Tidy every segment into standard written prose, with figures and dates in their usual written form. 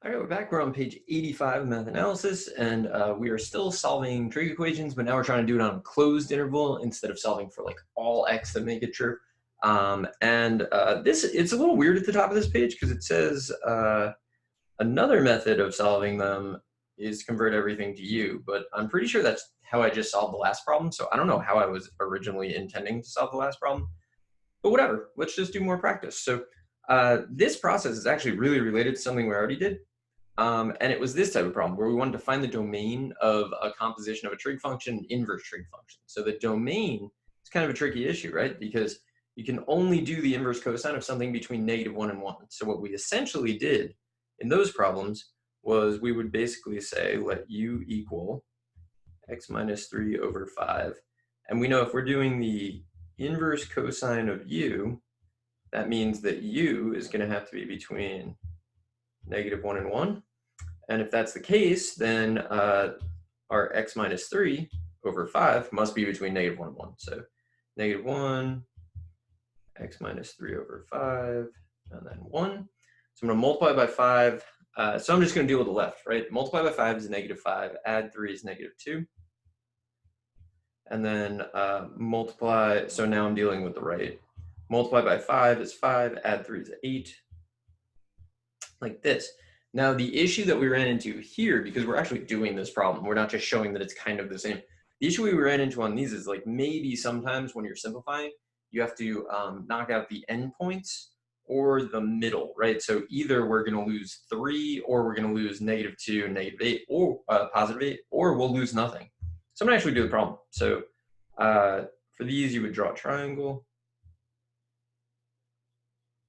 All right, we're back. We're on page 85 of math analysis, and we are still solving trig equations, but now we're trying to do it on a closed interval instead of solving for like all x that make it true. It's a little weird at the top of this page because it says another method of solving them is convert everything to u, but I'm pretty sure that's how I just solved the last problem. So I don't know how I was originally intending to solve the last problem, but whatever. Let's just do more practice. So this process is actually really related to something we already did. And it was this type of problem where we wanted to find the domain of a composition of a trig function, inverse trig function. So the domain is kind of a tricky issue, right? Because you can only do the inverse cosine of something between -1 and 1. So what we essentially did in those problems was we would basically say let u equal x minus 3 over 5. And we know if we're doing the inverse cosine of u, that means that u is going to have to be between -1 and 1. And if that's the case, then our x minus 3 over 5 must be between -1 and 1. So -1, x minus 3 over 5, and then 1. So I'm going to multiply by 5. So I'm just going to deal with the left, right? Multiply by 5 is -5, add 3 is -2. And then multiply, so now I'm dealing with the right. Multiply by 5 is 5, add 3 is 8, like this. Now, the issue that we ran into here, because we're actually doing this problem, we're not just showing that it's kind of the same. The issue we ran into on these is like maybe sometimes when you're simplifying, you have to knock out the endpoints or the middle, right? So either we're going to lose 3 or we're going to lose -2, -8, or +8, or we'll lose nothing. So I'm going to actually do the problem. So for these, you would draw a triangle.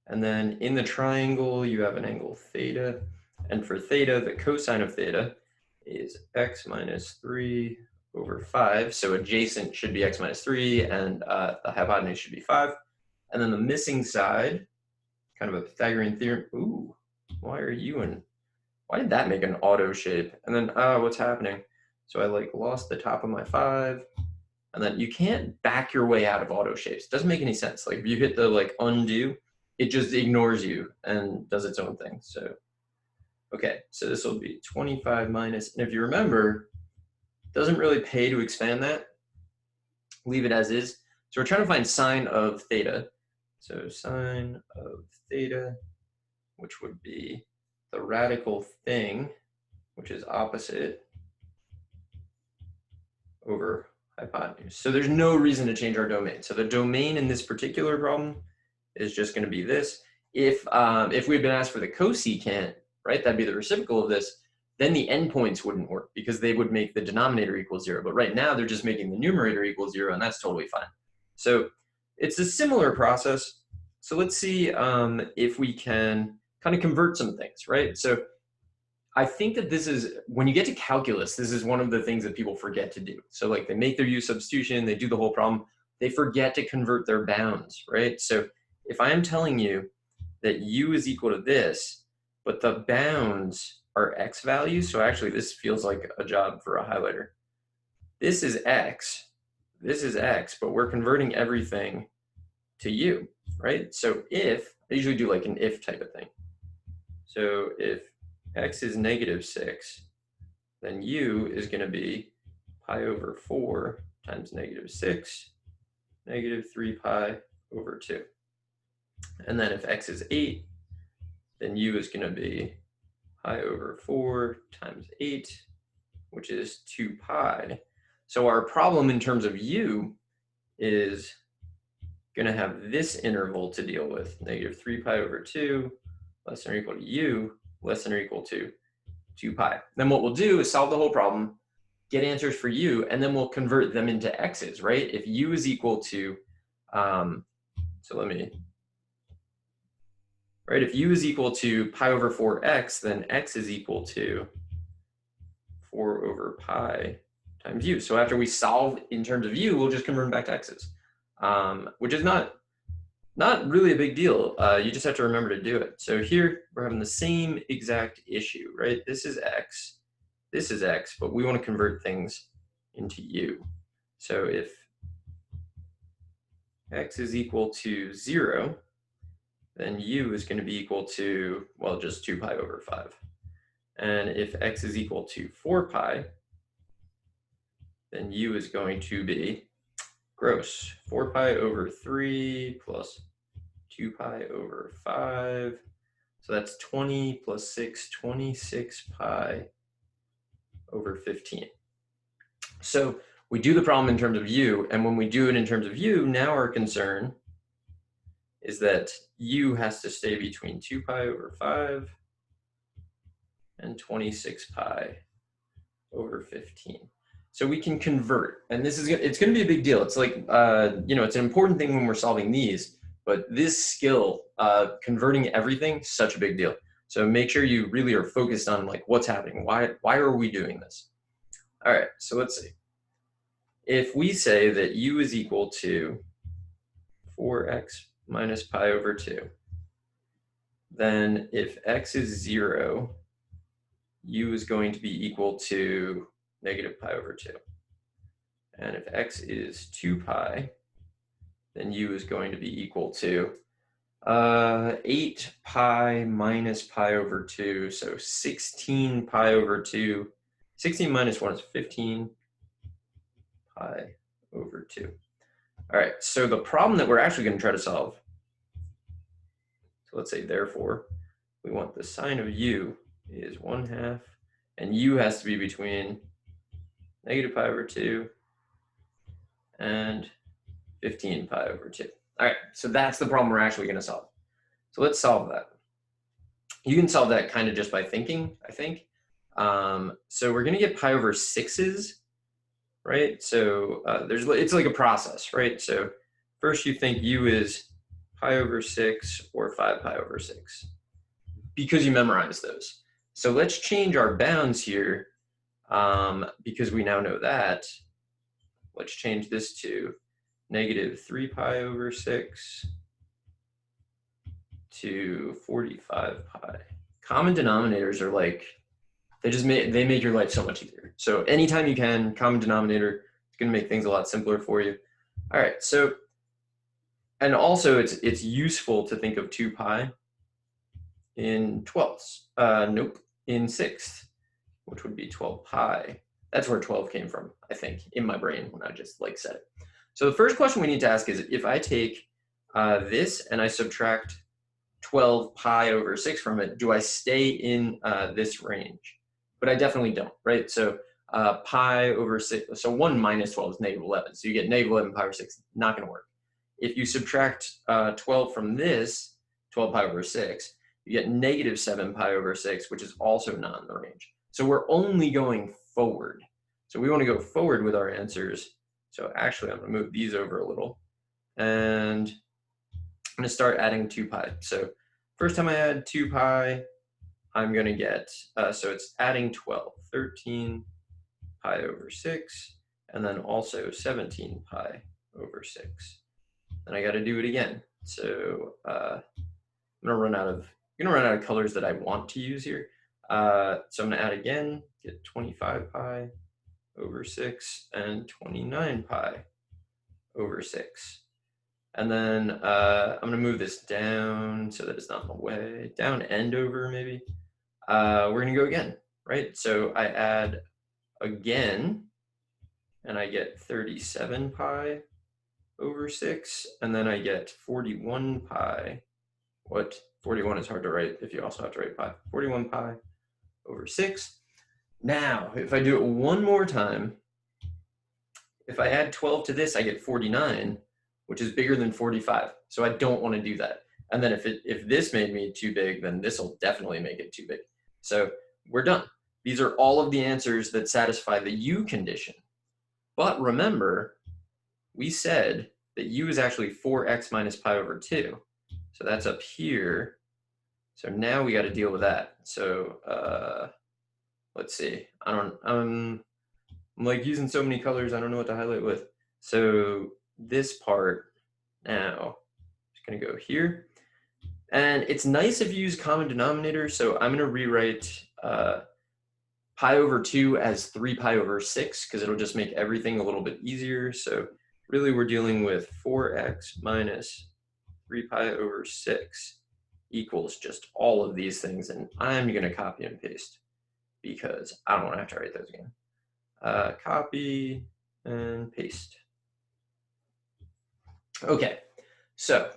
And then in the triangle, you have an angle theta. And for theta, the cosine of theta is x minus 3 over 5. So adjacent should be x minus 3, and the hypotenuse should be 5. And then the missing side, kind of a Pythagorean theorem. Ooh, why did that make an auto shape? And then, what's happening? So I like lost the top of my 5. And then you can't back your way out of auto shapes. It doesn't make any sense. Like if you hit the like undo, it just ignores you and does its own thing. So, okay, so this will be 25 minus, and if you remember, it doesn't really pay to expand that. Leave it as is. So we're trying to find sine of theta. So sine of theta, which would be the radical thing, which is opposite over hypotenuse. So there's no reason to change our domain. So the domain in this particular problem is just going to be this. If we'd been asked for the cosecant, right, that'd be the reciprocal of this, then the endpoints wouldn't work because they would make the denominator equal 0. But right now they're just making the numerator equal 0, and that's totally fine. So it's a similar process. So let's see if we can kind of convert some things, right? So I think that this is, when you get to calculus, this is one of the things that people forget to do. So like they make their u-Substitution, they do the whole problem, they forget to convert their bounds, right? So if I am telling you that u is equal to this, but the bounds are x values, so actually this feels like a job for a highlighter. This is x, but we're converting everything to u, right? So if, I usually do like an if type of thing. So if x is -6, then u is going to be pi over 4 times -6, -3 pi over 2. And then if x is 8, then u is going to be pi over 4 times 8, which is 2 pi. So our problem in terms of u is going to have this interval to deal with, -3 pi over 2 less than or equal to u less than or equal to 2 pi. Then what we'll do is solve the whole problem, get answers for u, and then we'll convert them into x's, right? If u is equal to, if u is equal to pi over 4x, then x is equal to 4 over pi times u. So after we solve in terms of u, we'll just convert them back to x's, which is not really a big deal. You just have to remember to do it. So here we're having the same exact issue, right? This is x, but we want to convert things into u. So if x is equal to 0, then u is going to be equal to, well, just 2 pi over 5. And if x is equal to 4 pi, then u is going to be, gross, 4 pi over 3 plus 2 pi over 5. So that's 20 plus 6, 26 pi over 15. So we do the problem in terms of u, and when we do it in terms of u, now our concern is that u has to stay between 2 pi over 5 and 26 pi over 15. So we can convert, and it's going to be a big deal. It's like, it's an important thing when we're solving these, but this skill, converting everything, such a big deal. So make sure you really are focused on like what's happening. Why are we doing this? All right, so let's see. If we say that u is equal to 4x minus pi over 2, then if x is 0, u is going to be equal to negative pi over 2. And if x is 2 pi, then u is going to be equal to 8 pi minus pi over 2, so 16 pi over 2. 16 minus 1 is 15 pi over 2. All right, so the problem that we're actually going to try to solve, so let's say therefore, we want the sine of u is 1/2, and u has to be between negative pi over 2 and 15 pi over 2. All right, so that's the problem we're actually going to solve. So let's solve that. You can solve that kind of just by thinking, I think. So we're going to get pi over 6s, right? So it's like a process, right? So first you think u is pi over 6 or 5 pi over 6 because you memorize those. So let's change our bounds here because we now know that. Let's change this to negative 3 pi over 6 to 45 pi. Common denominators are like, they make your life so much easier. So anytime you can, common denominator, it's going to make things a lot simpler for you. All right, so, and also it's useful to think of 2 pi in 12ths. In 6th, which would be 12 pi. That's where 12 came from, I think, in my brain when I just like said it. So the first question we need to ask is, if I take this and I subtract 12 pi over 6 from it, do I stay in this range? But I definitely don't, right? So pi over 6, so 1 minus 12 is negative 11. So you get negative 11 pi over 6, not going to work. If you subtract 12 from this, 12 pi over 6, you get negative 7 pi over 6, which is also not in the range. So we're only going forward. So we want to go forward with our answers. So actually, I'm going to move these over a little. And I'm going to start adding 2 pi. So first time I add 2 pi, I'm going to get, so it's adding 12, 13 pi over 6, and then also 17 pi over 6. And I got to do it again. So I'm going to run out of colors that I want to use here. So I'm going to add again, get 25 pi over 6 and 29 pi over 6. And then I'm going to move this down so that it's not in the way, down and over maybe. We're going to go again, right? So I add again, and I get 37 pi over 6, and then I get 41 pi. 41 is hard to write if you also have to write pi. 41 pi over 6. Now, if I do it one more time, if I add 12 to this, I get 49, which is bigger than 45. So I don't want to do that. And then if this made me too big, then this will definitely make it too big. So we're done. These are all of the answers that satisfy the u condition. But remember, we said that u is actually 4x minus pi over 2. So that's up here. So now we got to deal with that. So let's see. I'm like using so many colors, I don't know what to highlight with. So this part now is going to go here. And it's nice if you use common denominator. So I'm going to rewrite pi over 2 as 3 pi over 6 because it'll just make everything a little bit easier. So really we're dealing with 4x minus 3 pi over 6 equals just all of these things. And I'm going to copy and paste because I don't want to have to write those again. Copy and paste. Okay, so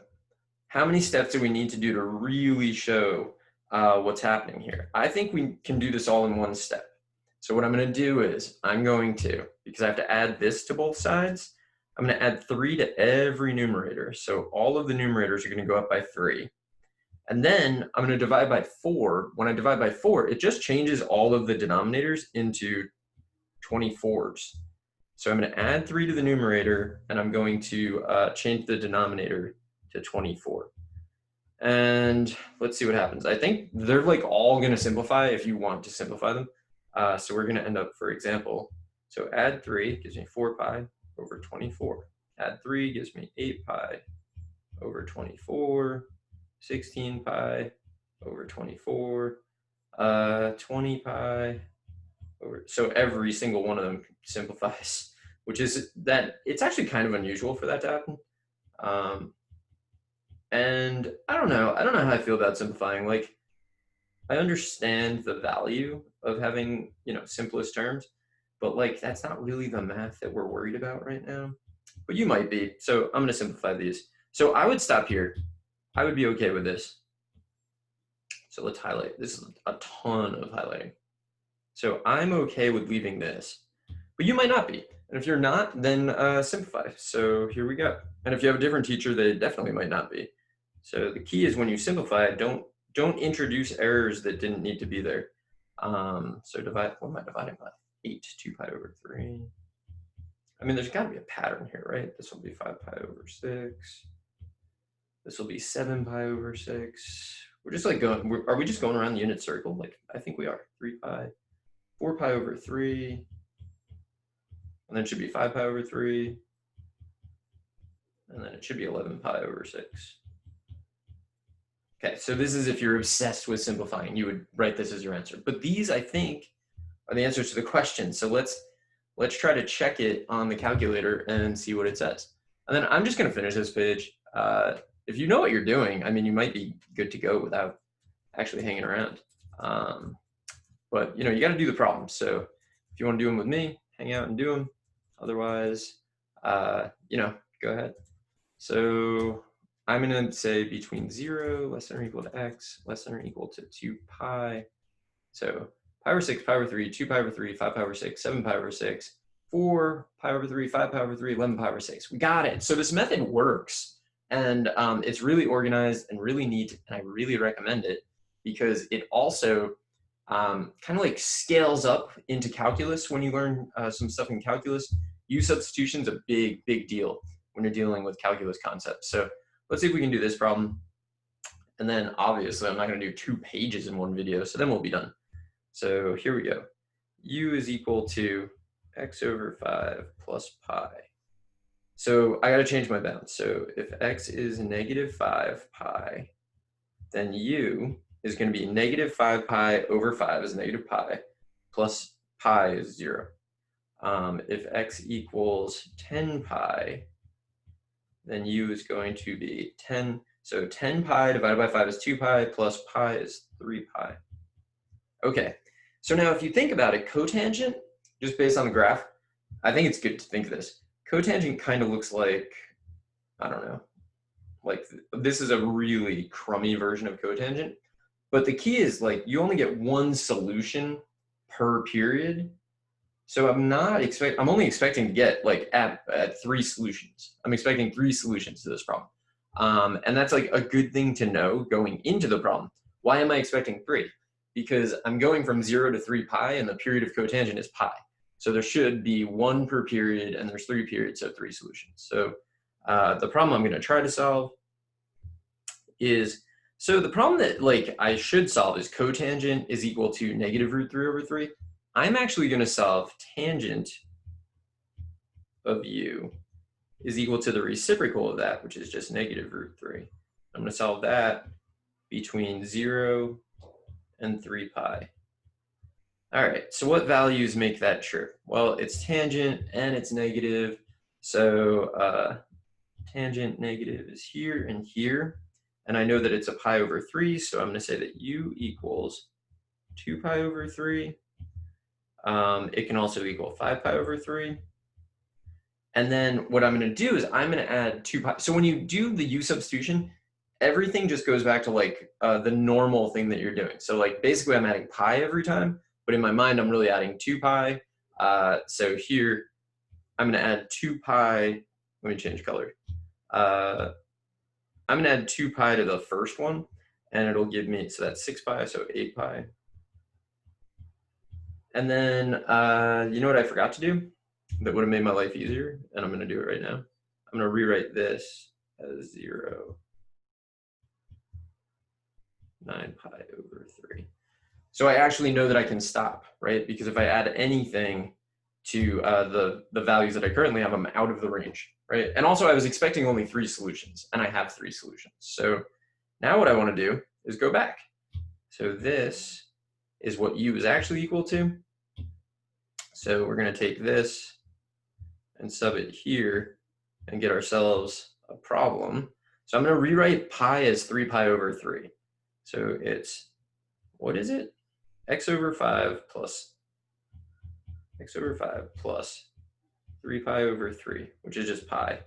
how many steps do we need to do to really show what's happening here? I think we can do this all in one step. So what I'm going to do is I'm going to, because I have to add this to both sides, I'm going to add 3 to every numerator. So all of the numerators are going to go up by 3. And then I'm going to divide by 4. When I divide by 4, it just changes all of the denominators into 24s. So I'm going to add 3 to the numerator, and I'm going to change the denominator to 24. And let's see what happens. I think they're like all going to simplify if you want to simplify them. So we're going to end up, for example, so add 3 gives me 4 pi over 24. Add 3 gives me 8 pi over 24. 16 pi over 24. 20 pi over. So every single one of them simplifies, which is that it's actually kind of unusual for that to happen. And I don't know how I feel about simplifying. Like, I understand the value of having, simplest terms, but like, that's not really the math that we're worried about right now. But you might be. So I'm going to simplify these. So I would stop here. I would be okay with this. So let's highlight. This is a ton of highlighting. So I'm okay with leaving this, but you might not be. And if you're not, then simplify. So here we go. And if you have a different teacher, they definitely might not be. So the key is when you simplify, don't introduce errors that didn't need to be there. So divide, what am I dividing by? 8, 2 pi over 3. I mean, there's got to be a pattern here, right? This will be 5 pi over 6. This will be 7 pi over 6. We're just like going, are we just going around the unit circle? Like, I think we are. 3 pi, 4 pi over 3. And then it should be 5 pi over 3. And then it should be 11 pi over 6. Okay, so this is if you're obsessed with simplifying, you would write this as your answer. But these, I think, are the answers to the question. So let's try to check it on the calculator and see what it says. And then I'm just going to finish this page. If you know what you're doing, I mean, you might be good to go without actually hanging around. But you got to do the problems. So if you want to do them with me, hang out and do them. Otherwise, go ahead. So I'm going to say between 0 less than or equal to x less than or equal to 2 pi. So pi over 6, pi over 3, 2 pi over 3, 5 pi over 6, 7 pi over 6, 4 pi over 3, 5 pi over 3, 11 pi over 6. We got it. So this method works. And it's really organized and really neat, and I really recommend it because it also kind of like scales up into calculus when you learn some stuff in calculus. U-substitution is a big, big deal when you're dealing with calculus concepts. So let's see if we can do this problem. And then obviously I'm not going to do 2 pages in one video, so then we'll be done. So here we go. U is equal to x over 5 plus pi. So I got to change my bounds. So if x is negative 5 pi, then u is going to be negative 5 pi over 5 is negative pi, plus pi is 0. If x equals 10 pi, then u is going to be 10. So 10 pi divided by 5 is 2 pi, plus pi is 3 pi. Okay, so now if you think about it, cotangent, just based on the graph, I think it's good to think of this. Cotangent kind of looks like, I don't know, like this is a really crummy version of cotangent. But the key is like you only get one solution per period. So I'm only expecting to get like at 3 solutions. I'm expecting 3 solutions to this problem. And that's like a good thing to know going into the problem. Why am I expecting 3? Because I'm going from 0 to 3 pi and the period of cotangent is pi. So there should be 1 per period, and there's 3 periods, so 3 solutions. So the problem I'm going to try to solve is, so the problem that like I should solve is cotangent is equal to negative root 3 over 3. I'm actually going to solve tangent of u is equal to the reciprocal of that, which is just negative root 3. I'm going to solve that between 0 and 3 pi. All right, so what values make that true? Well, it's tangent and it's negative. So tangent negative is here and here. And I know that it's a pi over 3, so I'm going to say that u equals 2 pi over 3. It can also equal 5 pi over 3. And then what I'm going to do is I'm going to add 2 pi. So when you do the u-substitution, everything just goes back to like the normal thing that you're doing. So like basically I'm adding pi every time, but in my mind I'm really adding 2 pi. So here I'm going to add 2 pi. Let me change color. I'm going to add 2 pi to the first one, and it'll give me, so that's 6 pi, so 8 pi. And then, you know what I forgot to do that would have made my life easier? And I'm going to do it right now. I'm going to rewrite this as 0, 9 pi over 3. So I actually know that I can stop, right? Because if I add anything to the values that I currently have, I'm out of the range, right? And also I was expecting only 3 solutions, and I have 3 solutions. So now what I want to do is go back. So this is what u is actually equal to. So we're going to take this and sub it here and get ourselves a problem. So I'm going to rewrite pi as 3 pi over 3. So it's, what is it? X over 5 plus 3 pi over 3, which is just pi,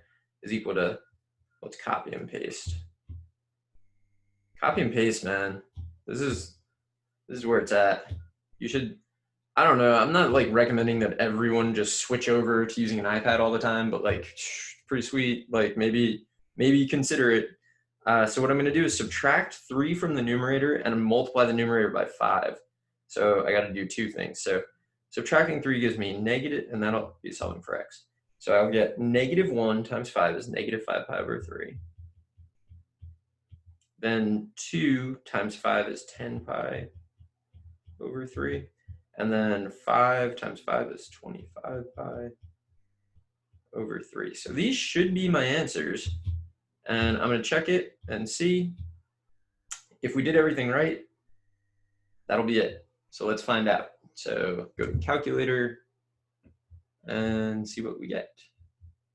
is equal to, let's copy and paste. Copy and paste, man. This is where it's at. You should, I don't know, I'm not like recommending that everyone just switch over to using an iPad all the time, but like pretty sweet. Like maybe consider it. So what I'm going to do is subtract 3 from the numerator and multiply the numerator by 5. So I got to do 2 things. So subtracting 3 gives me negative, and that'll be solving for x. So I'll get -1 times 5 is -5 pi over 3. Then 2 times 5 is 10 pi over 3. And then 5 times 5 is 25 pi over 3. So these should be my answers. And I'm going to check it and see if we did everything right. That'll be it. So let's find out. So go to calculator and see what we get.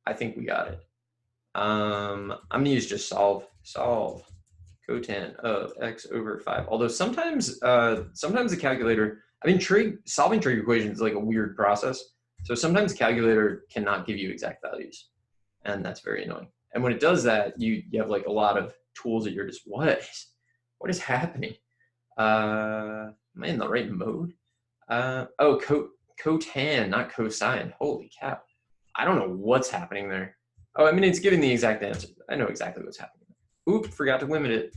I think we got it. I'm going to use just solve cotan of x over 5. Although sometimes the calculator, I mean, solving trig equations is like a weird process. So sometimes the calculator cannot give you exact values, and that's very annoying. And when it does that, you have like a lot of tools that you're just, what is happening? Am I in the right mode? Oh, cotan, not cosine. Holy cow. I don't know what's happening there. Oh, I mean, it's giving the exact answer. I know exactly what's happening. Oop, forgot to limit it.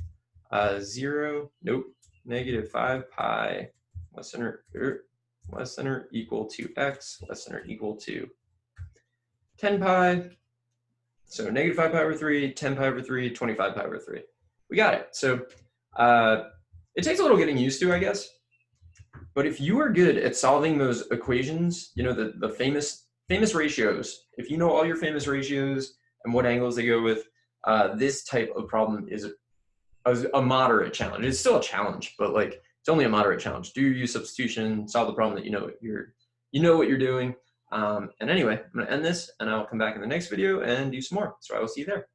0, nope, -5 pi less than or equal to x less than or equal to 10 pi. So -5 pi over 3, 10 pi over 3, 25 pi over 3. We got it. So it takes a little getting used to, I guess. But if you are good at solving those equations, you know, the famous ratios, if you know all your famous ratios and what angles they go with, this type of problem is a moderate challenge. It's still a challenge, but like it's only a moderate challenge. Do your u-substitution, solve the problem that you know what you're doing. And anyway, I'm going to end this, and I'll come back in the next video and do some more. So I will see you there.